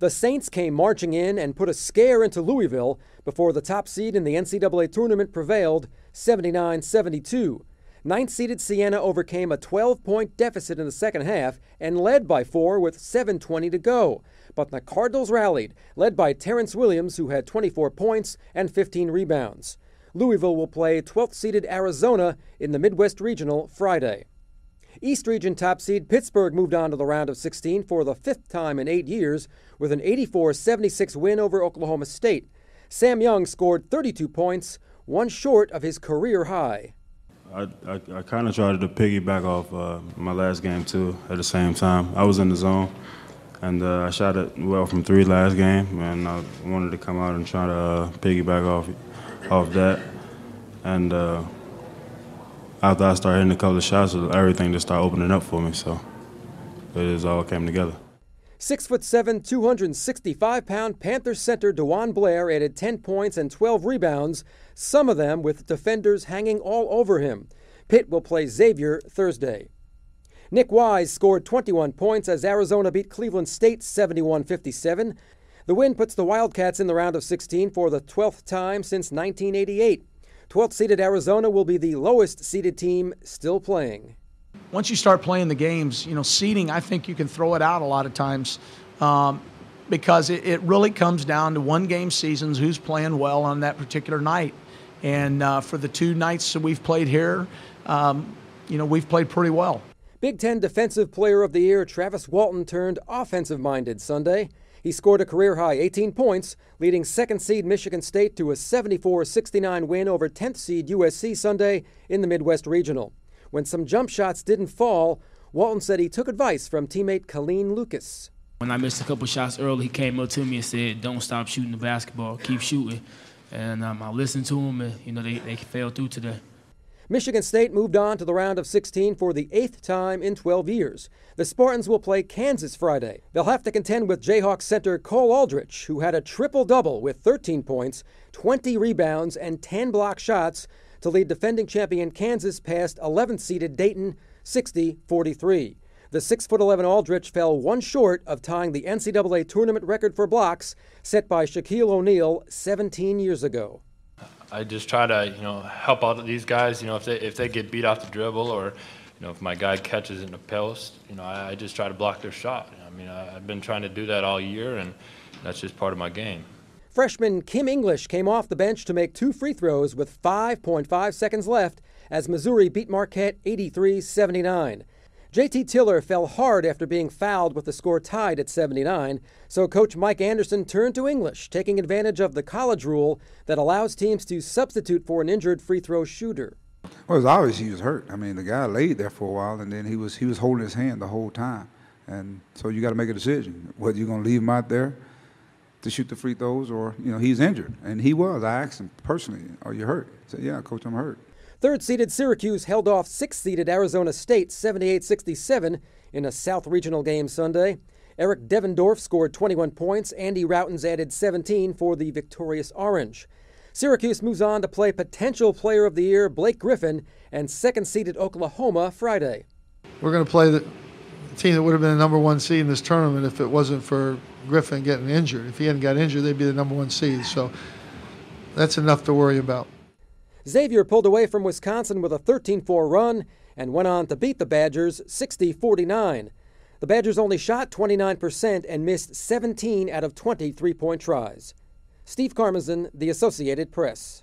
The Saints came marching in and put a scare into Louisville before the top seed in the NCAA tournament prevailed 79-72. Ninth-seeded Siena overcame a 12-point deficit in the second half and led by 4 with 7:20 to go. But the Cardinals rallied, led by Terrence Williams, who had 24 points and 15 rebounds. Louisville will play 12th-seeded Arizona in the Midwest Regional Friday. East Region top seed Pittsburgh moved on to the round of 16 for the 5th time in 8 years with an 84-76 win over Oklahoma State. Sam Young scored 32 points, one short of his career high. I kind of tried to piggyback off my last game, too, at the same time. I was in the zone, and I shot it well from 3 last game, and I wanted to come out and try to piggyback off that. And after I started hitting a couple of shots, everything just started opening up for me, so it just all came together. 6'7", 265-pound Panthers center DeJuan Blair added 10 points and 12 rebounds, some of them with defenders hanging all over him. Pitt will play Xavier Thursday. Nick Wise scored 21 points as Arizona beat Cleveland State 71-57. The win puts the Wildcats in the round of 16 for the 12th time since 1988. 12th-seeded Arizona will be the lowest-seeded team still playing. Once you start playing the games, seeding, I think you can throw it out a lot of times because it really comes down to one-game seasons, who's playing well on that particular night. And for the 2 nights that we've played here, we've played pretty well. Big Ten Defensive Player of the Year Travis Walton turned offensive-minded Sunday. He scored a career-high 18 points, leading second-seed Michigan State to a 74-69 win over 10th-seed USC Sunday in the Midwest Regional. When some jump shots didn't fall, Walton said he took advice from teammate Colleen Lucas. When I missed a couple shots early, he came up to me and said, "Don't stop shooting the basketball, keep shooting." And I listened to him, and they fell through today. Michigan State moved on to the round of 16 for the 8th time in 12 years. The Spartans will play Kansas Friday. They'll have to contend with Jayhawks center Cole Aldrich, who had a triple-double with 13 points, 20 rebounds, and 10 block shots to lead defending champion Kansas past 11th-seeded Dayton 60-43. The 6'11" Aldrich fell one short of tying the NCAA tournament record for blocks set by Shaquille O'Neal 17 years ago. I just try to, help out these guys, if they get beat off the dribble or, if my guy catches in the post, I just try to block their shot. I've been trying to do that all year, and that's just part of my game. Freshman Kim English came off the bench to make 2 free throws with 5.5 seconds left as Missouri beat Marquette 83-79. JT Tiller fell hard after being fouled with the score tied at 79, so Coach Mike Anderson turned to English, taking advantage of the college rule that allows teams to substitute for an injured free throw shooter. Well, it's obvious he was hurt. The guy laid there for a while, and then he was holding his hand the whole time. And so you got to make a decision, whether you're going to leave him out there to shoot the free throws or, he's injured. And he was. I asked him personally, "Are you hurt?" He said, "Yeah, Coach, I'm hurt." Third-seeded Syracuse held off 6th-seeded Arizona State 78-67 in a South Regional game Sunday. Eric Devendorf scored 21 points. Andy Routens added 17 for the victorious Orange. Syracuse moves on to play potential Player of the Year Blake Griffin and second-seeded Oklahoma Friday. We're going to play the team that would have been the number 1 seed in this tournament if it wasn't for Griffin getting injured. If he hadn't got injured, they'd be the number 1 seed. So that's enough to worry about. Xavier pulled away from Wisconsin with a 13-4 run and went on to beat the Badgers 60-49. The Badgers only shot 29% and missed 17 out of 20 three-point tries. Steve Carmazin, The Associated Press.